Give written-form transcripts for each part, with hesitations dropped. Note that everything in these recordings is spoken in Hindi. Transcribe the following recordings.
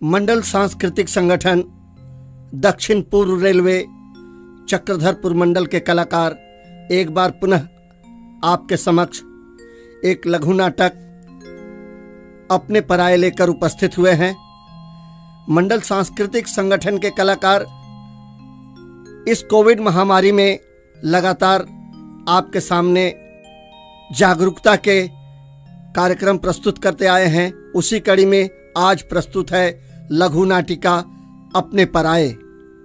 मंडल सांस्कृतिक संगठन दक्षिण पूर्व रेलवे चक्रधरपुर मंडल के कलाकार एक बार पुनः आपके समक्ष एक लघु नाटक अपने पराये लेकर उपस्थित हुए हैं। मंडल सांस्कृतिक संगठन के कलाकार इस कोविड महामारी में लगातार आपके सामने जागरूकता के कार्यक्रम प्रस्तुत करते आए हैं। उसी कड़ी में आज प्रस्तुत है लघु नाटिका अपने पराये।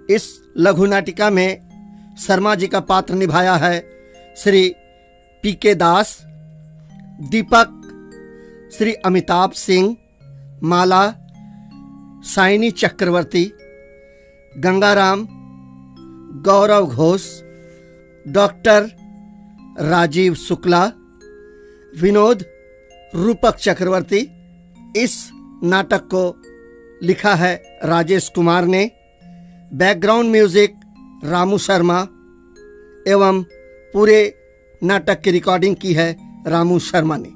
इस लघु नाटिका में शर्मा जी का पात्र निभाया है श्री पीके दास, दीपक श्री अमिताभ सिंह, माला साइनी चक्रवर्ती, गंगाराम गौरव घोष, डॉक्टर राजीव शुक्ला, विनोद रूपक चक्रवर्ती। इस नाटक को लिखा है राजेश कुमार ने, बैकग्राउंड म्यूजिक रामू शर्मा एवं पूरे नाटक की रिकॉर्डिंग की है रामू शर्मा ने।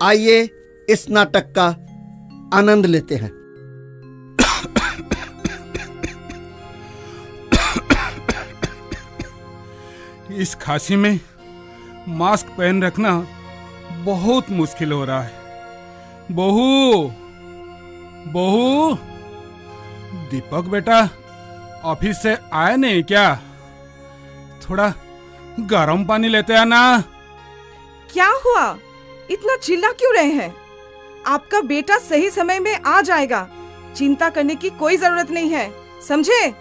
आइए इस नाटक का आनंद लेते हैं। इस खांसी में मास्क पहन रखना बहुत मुश्किल हो रहा है। बहू, बहू, दीपक बेटा ऑफिस से आए नहीं क्या? थोड़ा गर्म पानी लेते आना। क्या हुआ? इतना चिल्ला क्यों रहे हैं? आपका बेटा सही समय में आ जाएगा, चिंता करने की कोई जरूरत नहीं है, समझे?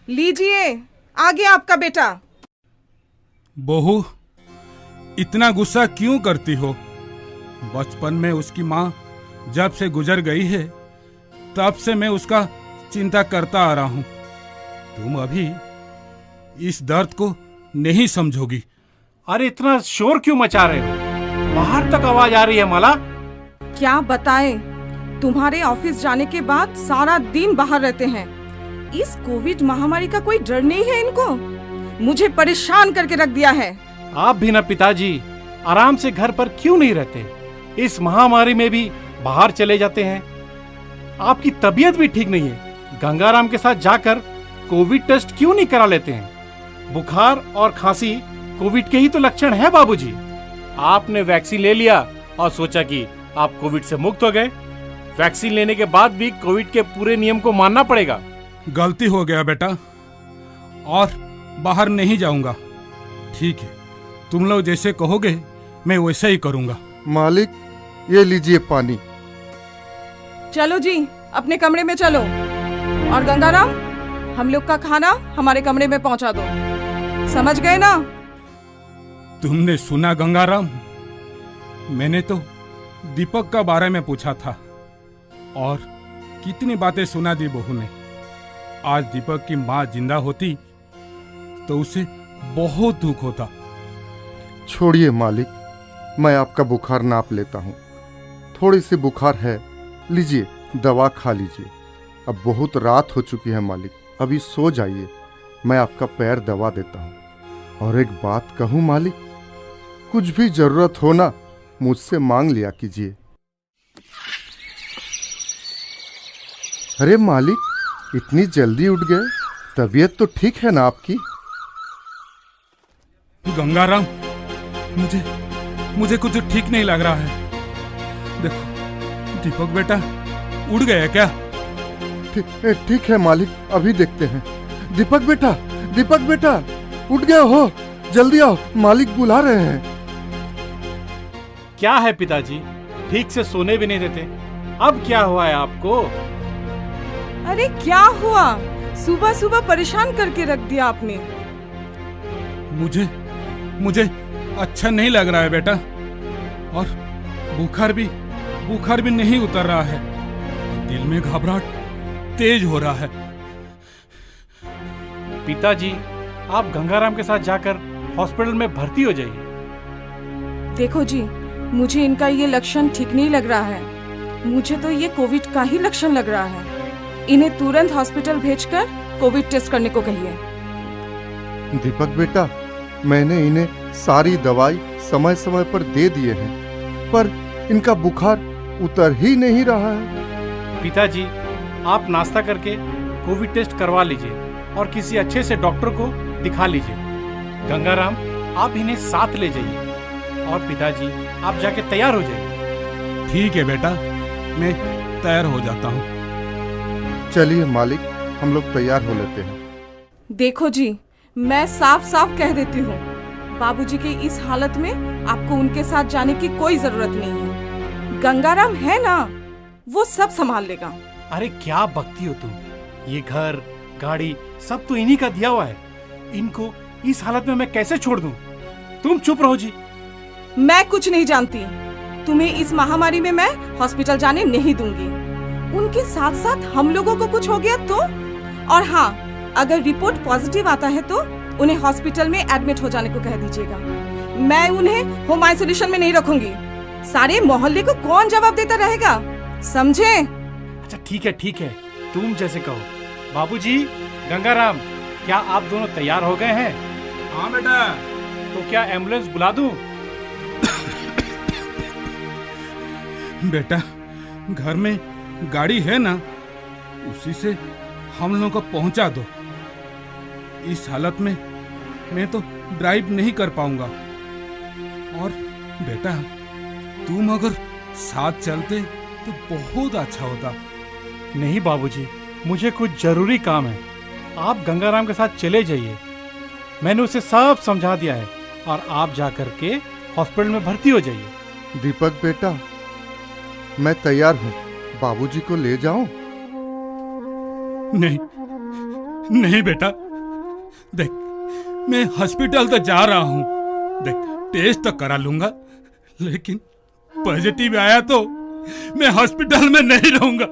लीजिए, आ गया आपका बेटा। बहू, इतना गुस्सा क्यों करती हो? बचपन में उसकी माँ जब से गुजर गई है तब से मैं उसका चिंता करता आ रहा हूँ। तुम अभी इस दर्द को नहीं समझोगी। अरे इतना शोर क्यों मचा रहे हो? बाहर तक आवाज आ रही है माला। क्या बताएं, तुम्हारे ऑफिस जाने के बाद सारा दिन बाहर रहते हैं। इस कोविड महामारी का कोई डर नहीं है इनको। मुझे परेशान करके रख दिया है। आप भी ना पिताजी आराम से घर पर क्यों नहीं रहते? इस महामारी में भी बाहर चले जाते हैं। आपकी तबीयत भी ठीक नहीं है, गंगाराम के साथ जाकर कोविड टेस्ट क्यों नहीं करा लेते हैं? बुखार और खांसी कोविड के ही तो लक्षण है बाबूजी। आपने वैक्सीन ले लिया और सोचा कि आप कोविड से मुक्त हो गए। वैक्सीन लेने के बाद भी कोविड के पूरे नियम को मानना पड़ेगा। गलती हो गया बेटा, और बाहर नहीं जाऊंगा। ठीक है, तुम लोग जैसे कहोगे मैं वैसे ही करूंगा। मालिक, ये लीजिए पानी। चलो जी, अपने कमरे में चलो। और गंगाराम, हम लोग का खाना हमारे कमरे में पहुंचा दो, समझ गए ना? तुमने सुना गंगाराम? मैंने तो दीपक का बारे में पूछा था और कितनी बातें सुना दी बहू ने। आज दीपक की माँ जिंदा होती तो उसे बहुत दुख होता। छोड़िए मालिक, मैं आपका बुखार नाप लेता हूँ। थोड़ी सी बुखार है, लीजिए दवा खा लीजिए। अब बहुत रात हो चुकी है मालिक, अभी सो जाइए, मैं आपका पैर दबा देता हूँ। और एक बात कहूँ मालिक, कुछ भी जरूरत हो ना मुझसे मांग लिया कीजिए। अरे मालिक, इतनी जल्दी उठ गए? तबीयत तो ठीक है ना आपकी? गंगाराम, मुझे कुछ ठीक नहीं लग रहा है। देखो दीपक बेटा उड़ गया क्या? ठीक है मालिक, अभी देखते हैं। दीपक बेटा, दीपक बेटा, उठ गए हो? जल्दी आओ, मालिक बुला रहे हैं। क्या है पिताजी, ठीक से सोने भी नहीं देते। अब क्या हुआ है आपको? अरे क्या हुआ? सुबह सुबह परेशान करके रख दिया आपने। मुझे अच्छा नहीं लग रहा है बेटा, और बुखार भी नहीं उतर रहा है। दिल में घबराहट तेज हो रहा है। पिताजी, आप गंगाराम के साथ जाकर हॉस्पिटल में भर्ती हो जाइए। देखो जी, मुझे इनका ये लक्षण ठीक नहीं लग रहा है। मुझे तो ये कोविड का ही लक्षण लग रहा है। इन्हें तुरंत हॉस्पिटल भेजकर कोविड टेस्ट करने को कहिए। दीपक बेटा, मैंने इन्हें सारी दवाई समय समय पर दे दिए हैं, पर इनका बुखार उतर ही नहीं रहा है। पिताजी, आप नाश्ता करके कोविड टेस्ट करवा लीजिए और किसी अच्छे से डॉक्टर को दिखा लीजिए। गंगाराम, आप इन्हें साथ ले जाइए और पिताजी आप जाके तैयार हो जाइए। ठीक है बेटा, मैं तैयार हो जाता हूँ। चलिए मालिक, हम लोग तैयार हो लेते हैं। देखो जी, मैं साफ साफ कह देती हूँ, बाबूजी की इस हालत में आपको उनके साथ जाने की कोई जरूरत नहीं है। गंगाराम है ना, वो सब संभाल लेगा। अरे क्या बकती हो तुम, ये घर गाड़ी सब तो इन्हीं का दिया हुआ है। इनको इस हालत में मैं कैसे छोड़ दूं? तुम चुप रहो जी। मैं कुछ नहीं जानती। तुम्हें इस महामारी में मैं हॉस्पिटल जाने नहीं दूंगी। उनके साथ साथ हम लोगों को कुछ हो गया तो? और हाँ, अगर रिपोर्ट पॉजिटिव आता है तो उन्हें हॉस्पिटल में एडमिट हो जाने को कह दीजिएगा। मैं उन्हें होम आइसोलेशन में नहीं रखूंगी। सारे मोहल्ले को कौन जवाब देता रहेगा, समझे? अच्छा ठीक है, तुम जैसे कहो। बाबूजी, गंगाराम, क्या आप दोनों तैयार हो गए हैं? हाँ बेटा। तो क्या एम्बुलेंस बुला दूं? बेटा, घर में गाड़ी है ना, उसी से हम लोगों को पहुंचा दो। इस हालत में मैं तो ड्राइव नहीं कर पाऊंगा। और बेटा, तुम अगर साथ चलते तो बहुत अच्छा होता। नहीं बाबूजी, मुझे कुछ जरूरी काम है। आप गंगाराम के साथ चले जाइए। मैंने उसे सब समझा दिया है और आप जाकर के हॉस्पिटल में भर्ती हो जाइए। दीपक बेटा, मैं तैयार हूँ। बाबूजी को ले जाऊं? नहीं बेटा, देख मैं हॉस्पिटल तो जा रहा हूँ। देख, टेस्ट तो करा लूंगा, लेकिन पॉजिटिव आया तो मैं हॉस्पिटल में नहीं रहूंगा।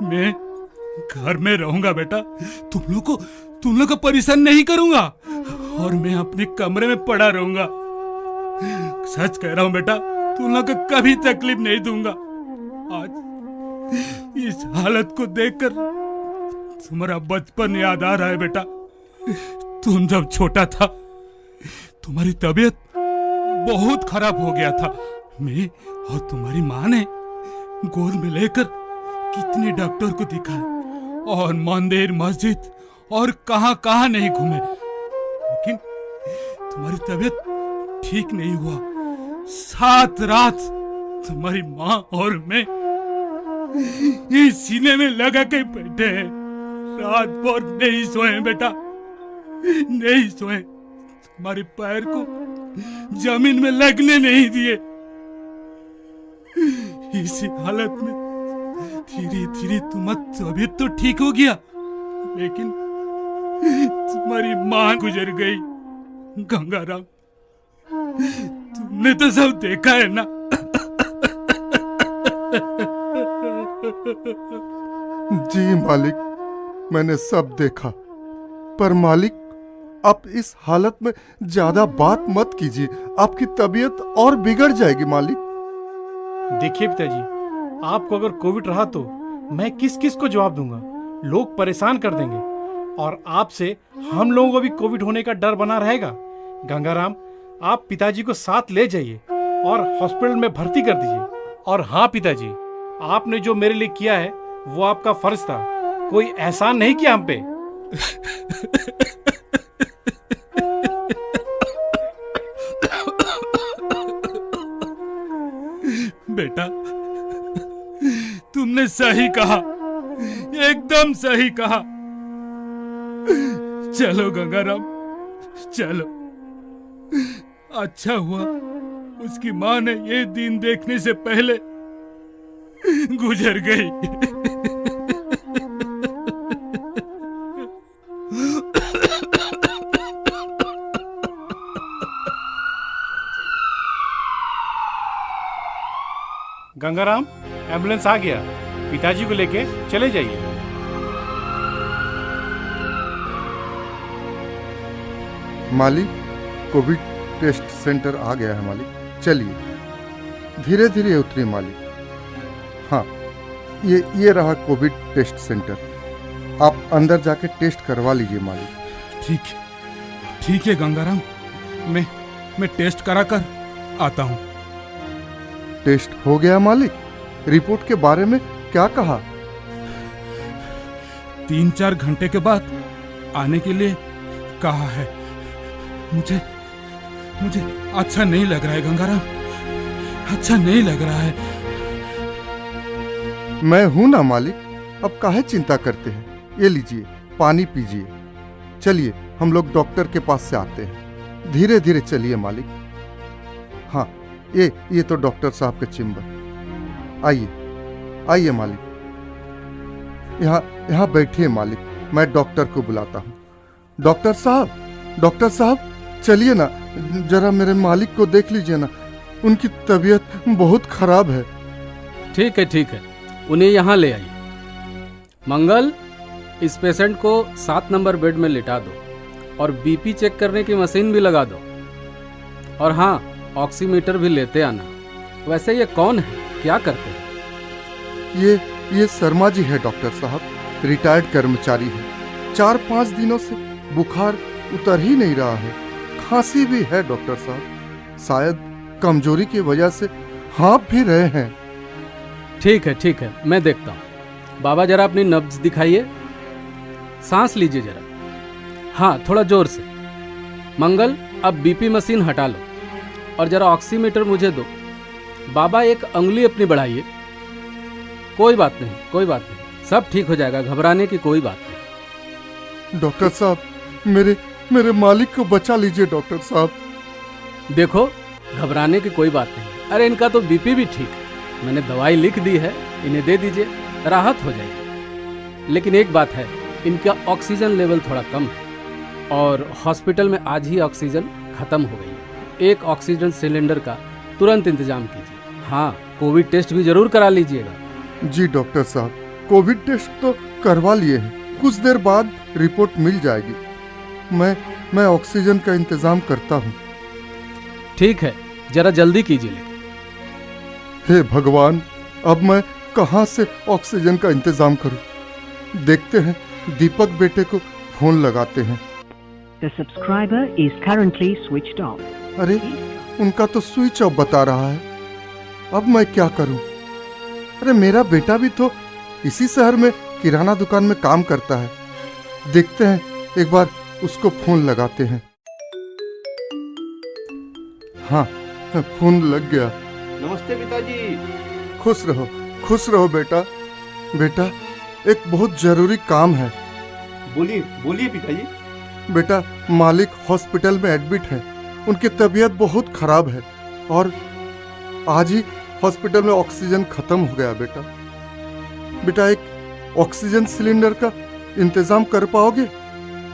मैं घर में रहूंगा बेटा। तुम लोग को परेशान नहीं करूंगा और मैं अपने कमरे में पड़ा रहूंगा। सच कह रहा हूं बेटा, तुम लोग को कभी तकलीफ नहीं दूंगा। आज इस हालत को देखकर तुम्हारा बचपन याद आ रहा है बेटा। तुम जब छोटा था, तुम्हारी तबीयत बहुत खराब हो गया था। मैं और तुम्हारी माँ ने गोद में लेकर कितने डॉक्टर को दिखाया और मंदिर मस्जिद और कहां नहीं घूमे, लेकिन तुम्हारी तबीयत ठीक नहीं हुआ। 7 रात तुम्हारी माँ और मैं ये सीने में लगा के बैठे हैं। रात भर नहीं सोए बेटा, नहीं सोए। तुम्हारे पैर को जमीन में लगने नहीं दिए। इसी हालत में धीरे धीरे तुम्हारी तबीयत तो ठीक हो गया, लेकिन तुम्हारी माँ गुजर गई। गंगाराम, तुमने तो सब देखा है ना। जी मालिक, मैंने सब देखा। पर मालिक, आप इस हालत में ज्यादा बात मत कीजिए, आपकी तबीयत और बिगड़ जाएगी मालिक। देखिए पिताजी, आपको अगर कोविड रहा तो मैं किस किस को जवाब दूंगा? लोग परेशान कर देंगे और आपसे हम लोगों को भी कोविड होने का डर बना रहेगा। गंगाराम, आप पिताजी को साथ ले जाइए और हॉस्पिटल में भर्ती कर दीजिए। और हाँ पिताजी, आपने जो मेरे लिए किया है वो आपका फर्ज था, कोई एहसान नहीं किया हम पे। बेटा, तुमने सही कहा, एकदम सही कहा। चलो गंगाराम, चलो। अच्छा हुआ उसकी माँ ने ये दिन देखने से पहले गुजर गई। गंगाराम, एम्बुलेंस आ गया, पिताजी को लेके चले जाइए। मालिक, कोविड टेस्ट सेंटर आ गया है मालिक। चलिए धीरे धीरे उतरिए मालिक। हाँ, ये रहा कोविड टेस्ट सेंटर। आप अंदर जाके टेस्ट करवा लीजिए मालिक। ठीक है गंगाराम, मैं टेस्ट करा कर आता हूँ। टेस्ट हो गया मालिक? रिपोर्ट के बारे में क्या कहा? 3-4 घंटे के बाद आने के लिए कहा है। मुझे अच्छा नहीं लग रहा है गंगाराम, अच्छा नहीं लग रहा है। मैं हूं ना मालिक, अब काहे चिंता करते हैं? ये लीजिए, पानी पीजिए। चलिए हम लोग डॉक्टर के पास से आते हैं। धीरे धीरे चलिए मालिक। हाँ, ये तो डॉक्टर साहब का चेम्बर। आइए आइए मालिक, यहाँ बैठिए मालिक, मैं डॉक्टर को बुलाता हूँ। डॉक्टर साहब चलिए ना, जरा मेरे मालिक को देख लीजिए ना, उनकी तबीयत बहुत खराब है। ठीक है, उन्हें यहाँ ले आइए। मंगल, इस पेशेंट को 7 नंबर बेड में लिटा दो और बीपी चेक करने की मशीन भी लगा दो। और हाँ, ऑक्सीमीटर भी लेते आना। वैसे ये कौन है, क्या करते हैं? ये शर्मा जी है डॉक्टर साहब, रिटायर्ड कर्मचारी है। 4-5 दिनों से बुखार उतर ही नहीं रहा है, खांसी भी है डॉक्टर साहब। शायद कमजोरी की वजह से हाँफ भी रहे हैं। ठीक है, मैं देखता हूँ। बाबा जरा अपनी नब्ज दिखाइए, सांस लीजिए जरा। हाँ, थोड़ा जोर से। मंगल, अब बीपी मशीन हटा लो और जरा ऑक्सीमीटर मुझे दो। बाबा, एक अंगुली अपनी बढ़ाइए। कोई बात नहीं, सब ठीक हो जाएगा, घबराने की कोई बात नहीं। डॉक्टर साहब, मेरे मालिक को बचा लीजिए डॉक्टर साहब। देखो, घबराने की कोई बात नहीं। अरे इनका तो बीपी भी ठीक है, मैंने दवाई लिख दी है, इन्हें दे दीजिए, राहत हो जाएगी। लेकिन एक बात है, इनका ऑक्सीजन लेवल थोड़ा कम है और हॉस्पिटल में आज ही ऑक्सीजन खत्म हो गई है। एक ऑक्सीजन सिलेंडर का तुरंत इंतजाम कीजिए। हाँ, कोविड टेस्ट भी जरूर करा लीजिएगा। जी डॉक्टर साहब, कोविड टेस्ट तो करवा लिए हैं, कुछ देर बाद रिपोर्ट मिल जाएगी। मैं ऑक्सीजन का इंतजाम करता हूँ। ठीक है, जरा जल्दी कीजिए। लेकिन हे भगवान, अब मैं कहाँ से ऑक्सीजन का इंतजाम करूँ? देखते हैं, दीपक बेटे को फोन लगाते हैं। The subscriber is currently switched off. अरे, उनका तो स्विच ऑफ बता रहा है। अब मैं क्या करूं? अरे, मेरा बेटा भी तो इसी शहर में किराना दुकान में काम करता है। देखते हैं, एक बार उसको फोन लगाते हैं। हाँ, फोन लग गया। नमस्ते पिताजी। खुश रहो बेटा। एक बहुत जरूरी काम है। बोलिए पिताजी। बेटा, मालिक हॉस्पिटल में एडमिट है, उनकी तबीयत बहुत खराब है और आज ही हॉस्पिटल में ऑक्सीजन खत्म हो गया। बेटा, एक ऑक्सीजन सिलेंडर का इंतजाम कर पाओगे?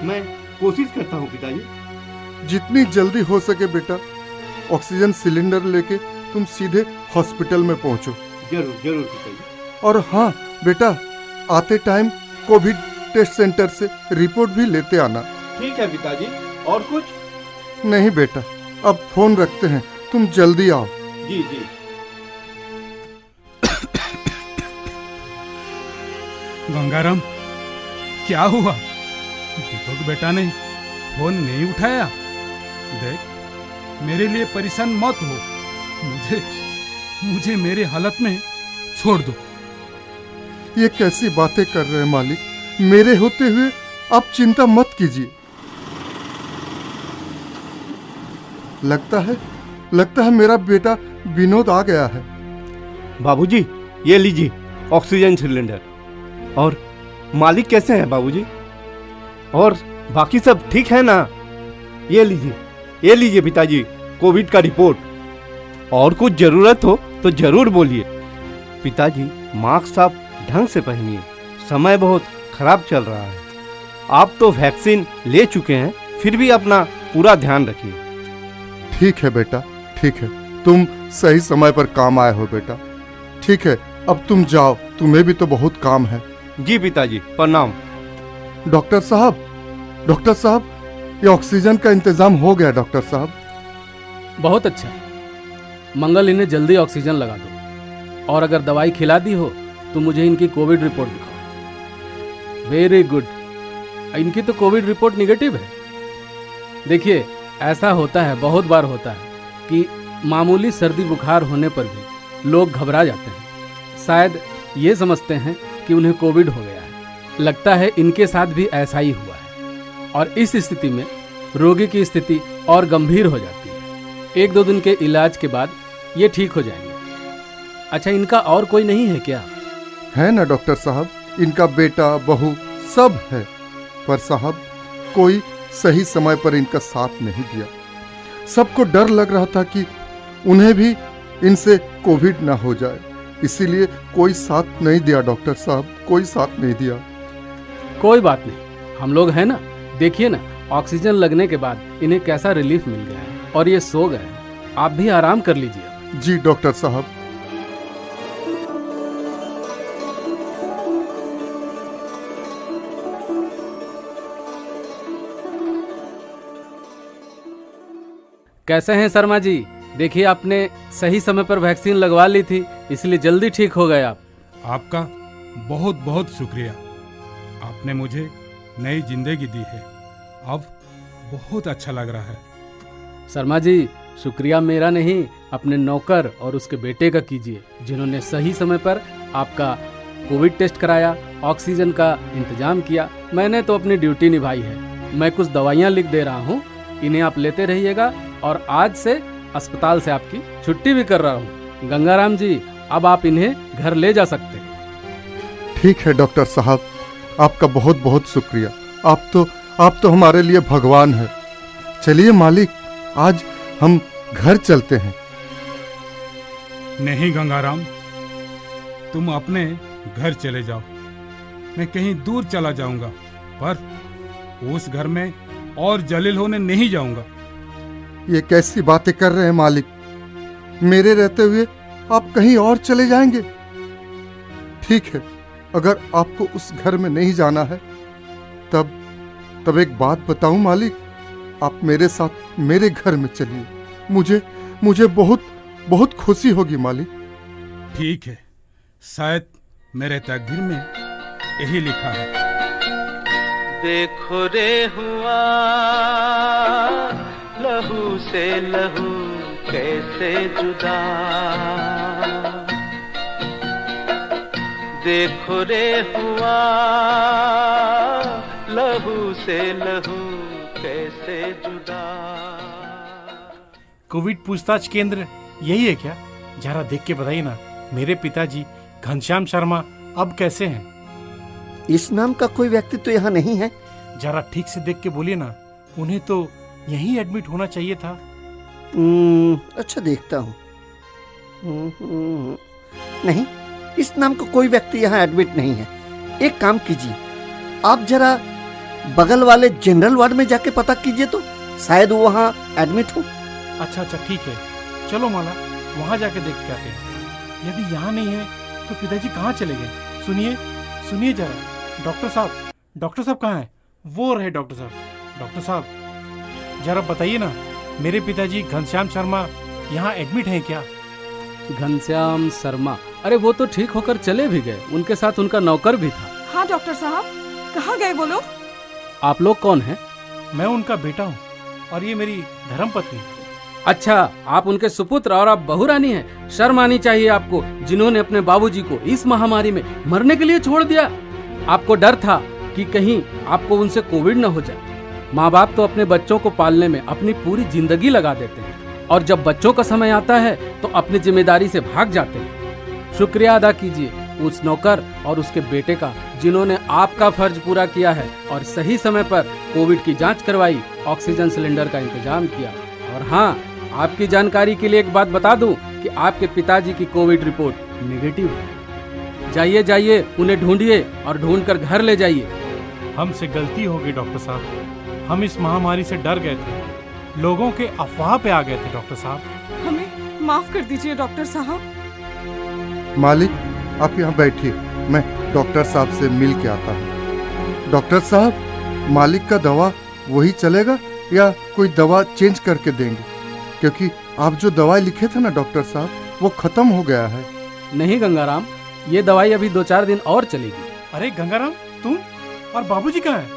मैं कोशिश करता हूँ पिताजी। जितनी जल्दी हो सके बेटा, ऑक्सीजन सिलेंडर लेके तुम सीधे हॉस्पिटल में पहुंचो। जरूर पिताजी। और हाँ बेटा, आते टाइम कोविड टेस्ट सेंटर से रिपोर्ट भी लेते आना। ठीक है पिताजी। और कुछ? नहीं बेटा, अब फोन रखते हैं, तुम जल्दी आओ। जी। गंगाराम, क्या हुआ? दीपक बेटा ने फोन नहीं उठाया। देख, मेरे लिए परेशान मत हो, मुझे मेरे हालत में छोड़ दो। ये कैसी बातें कर रहे हैं मालिक? मेरे होते हुए आप चिंता मत कीजिए। लगता है मेरा बेटा विनोद आ गया है। बाबूजी, ये लीजिए ऑक्सीजन सिलेंडर। और मालिक कैसे हैं बाबूजी? और बाकी सब ठीक है ना? ये लीजिए पिताजी, कोविड का रिपोर्ट। और कुछ जरूरत हो तो जरूर बोलिए। पिताजी, मास्क आप ढंग से पहनिए, समय बहुत खराब चल रहा है। आप तो वैक्सीन ले चुके हैं, फिर भी अपना पूरा ध्यान रखिए। ठीक है बेटा, ठीक है, तुम सही समय पर काम आए हो बेटा। ठीक है, अब तुम जाओ, तुम्हें भी तो बहुत काम है। जी पिताजी, प्रणाम। डॉक्टर साहब, ये ऑक्सीजन का इंतजाम हो गया डॉक्टर साहब। बहुत अच्छा। मंगल, इन्हें जल्दी ऑक्सीजन लगा दो और अगर दवाई खिला दी हो तो मुझे इनकी कोविड रिपोर्ट दिखाओ। वेरी गुड, इनकी तो कोविड रिपोर्ट निगेटिव है। देखिए, ऐसा होता है, बहुत बार होता है कि मामूली सर्दी बुखार होने पर भी लोग घबरा जाते हैं। शायद ये समझते हैं कि उन्हें कोविड हो गया है। लगता है इनके साथ भी ऐसा ही हुआ है और इस स्थिति में रोगी की स्थिति और गंभीर हो जाती है। 1-2 दिन के इलाज के बाद ये ठीक हो जाएंगे। अच्छा, इनका और कोई नहीं है क्या? है ना डॉक्टर साहब, इनका बेटा बहू सब है, पर साहब कोई सही समय पर इनका साथ नहीं दिया। सबको डर लग रहा था कि उन्हें भी इनसे कोविड ना हो जाए, इसीलिए कोई साथ नहीं दिया डॉक्टर साहब, कोई साथ नहीं दिया। कोई बात नहीं, हम लोग हैं ना। देखिए ना, ऑक्सीजन लगने के बाद इन्हें कैसा रिलीफ मिल गया है और ये सो गए हैं। आप भी आराम कर लीजिए। जी डॉक्टर साहब। कैसे हैं शर्मा जी? देखिए, आपने सही समय पर वैक्सीन लगवा ली थी, इसलिए जल्दी ठीक हो गए आप। आपका बहुत बहुत शुक्रिया। आपने मुझे नई जिंदगी दी है। अब बहुत अच्छा लग रहा है। शर्मा जी, शुक्रिया मेरा नहीं, अपने नौकर और उसके बेटे का कीजिए, जिन्होंने सही समय पर आपका कोविड टेस्ट कराया, ऑक्सीजन का इंतजाम किया। मैंने तो अपनी ड्यूटी निभाई है। मैं कुछ दवाइयाँ लिख दे रहा हूँ, इन्हें आप लेते रहिएगा और आज से अस्पताल से आपकी छुट्टी भी कर रहा हूँ। गंगाराम जी, अब आप इन्हें घर ले जा सकते हैं। ठीक है डॉक्टर साहब, आपका बहुत बहुत शुक्रिया। आप तो हमारे लिए भगवान है। चलिए मालिक, आज हम घर चलते हैं। नहीं गंगाराम, तुम अपने घर चले जाओ। मैं कहीं दूर चला जाऊंगा, पर उस घर में और जलील होने नहीं जाऊंगा। ये कैसी बातें कर रहे हैं मालिक? मेरे रहते हुए आप कहीं और चले जाएंगे? ठीक है, अगर आपको उस घर में नहीं जाना है तब एक बात बताऊं मालिक, आप मेरे साथ मेरे घर में चलिए। मुझे बहुत बहुत खुशी होगी मालिक। ठीक है, शायद मेरे तकदीर में यही लिखा है। देखो रे हुआ लहू से लहू कैसे जुदा, देखो रे हुआ लहू से लहू कैसे जुदा। कोविड पूछताछ केंद्र यही है क्या? जरा देख के बताइए ना। मेरे पिताजी घनश्याम शर्मा अब कैसे हैं? इस नाम का कोई व्यक्ति तो यहाँ नहीं है। जरा ठीक से देख के बोलिए ना, उन्हें तो यहीं एडमिट होना चाहिए था। अच्छा, देखता हूँ। नहीं, इस नाम का कोई व्यक्ति यहाँ एडमिट नहीं है। एक काम कीजिए, आप जरा बगल वाले जनरल वार्ड में जाके पता कीजिए, तो शायद वो वहाँ एडमिट हो। अच्छा, ठीक है, चलो माला, वहाँ जाके देख के आते हैं। यदि यहाँ नहीं है तो पिताजी कहाँ चले गए? सुनिए जरा। डॉक्टर साहब कहाँ हैं? वो रहे डॉक्टर साहब, जरा बताइए ना, मेरे पिताजी घनश्याम शर्मा यहाँ एडमिट हैं क्या? घनश्याम शर्मा? अरे वो तो ठीक होकर चले भी गए, उनके साथ उनका नौकर भी था। हाँ डॉक्टर साहब, कहाँ गए वो लोग? आप लोग कौन हैं? मैं उनका बेटा हूँ और ये मेरी धर्मपत्नी। अच्छा, आप उनके सुपुत्र और आप बहुरानी हैं। शर्म आनी चाहिए आपको, जिन्होंने अपने बाबूजी को इस महामारी में मरने के लिए छोड़ दिया। आपको डर था कि कहीं आपको उनसे कोविड न हो जाए। माँ बाप तो अपने बच्चों को पालने में अपनी पूरी जिंदगी लगा देते हैं और जब बच्चों का समय आता है तो अपनी जिम्मेदारी से भाग जाते हैं। शुक्रिया अदा कीजिए उस नौकर और उसके बेटे का, जिन्होंने आपका फर्ज पूरा किया है और सही समय पर कोविड की जांच करवाई, ऑक्सीजन सिलेंडर का इंतजाम किया। और हाँ, आपकी जानकारी के लिए एक बात बता दूं कि आपके पिताजी की कोविड रिपोर्ट नेगेटिव है। जाइए, उन्हें ढूंढिए और ढूंढकर घर ले जाइए। हमसे गलती हो गई डॉक्टर साहब, हम इस महामारी से डर गए थे, लोगों के अफवाह पे आ गए थे डॉक्टर साहब। हमें माफ कर दीजिए डॉक्टर साहब। मालिक, आप यहाँ बैठिए, मैं डॉक्टर साहब से मिल के आता हूँ। डॉक्टर साहब, मालिक का दवा वही चलेगा या कोई दवा चेंज करके देंगे? क्योंकि आप जो दवाई लिखे थे ना डॉक्टर साहब, वो खत्म हो गया है। नहीं गंगाराम, ये दवाई अभी 2-4 दिन और चलेगी। अरे गंगाराम, तुम और बाबूजी कहाँ हैं?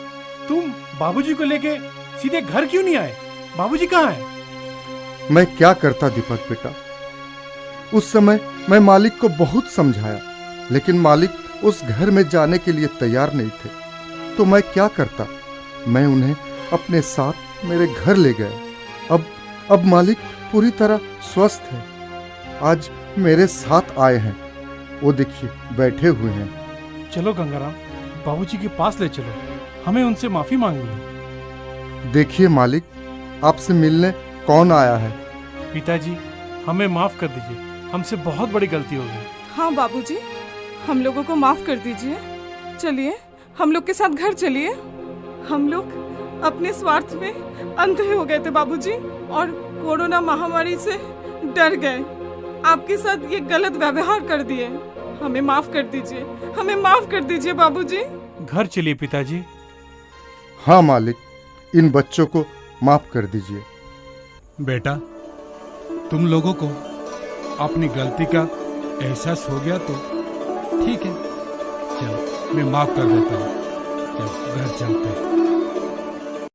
तुम बाबूजी को लेके सीधे घर क्यों नहीं आए? बाबूजी कहाँ हैं? मैं क्या करता दीपक बेटा। उस समय मैं मालिक को बहुत समझाया, लेकिन मालिक उस घर में जाने के लिए तैयार नहीं थे। तो मैं क्या करता, मैं उन्हें अपने साथ मेरे घर ले गया। अब मालिक पूरी तरह स्वस्थ है। आज मेरे साथ आए हैं, वो देखिए बैठे हुए हैं। चलो गंगाराम, बाबूजी के पास ले चलो, हमें उनसे माफी मांगनी है। देखिए मालिक, आपसे मिलने कौन आया है? पिताजी, हमें माफ कर दीजिए, हमसे बहुत बड़ी गलती हो गई। हाँ बाबूजी, हम लोगों को माफ कर दीजिए। चलिए हम लोग के साथ घर चलिए। हम लोग अपने स्वार्थ में अंधे हो गए थे बाबूजी, और कोरोना महामारी से डर गए। आपके साथ ये गलत व्यवहार कर दिए। हमें माफ कर दीजिए, हमें माफ कर दीजिए बाबूजी। घर चलिए पिताजी। हाँ मालिक, इन बच्चों को माफ कर दीजिए। बेटा, तुम लोगों को अपनी गलती का एहसास हो गया तो ठीक है, चलो मैं माफ कर देता हूँ। चलो घर चलते हैं।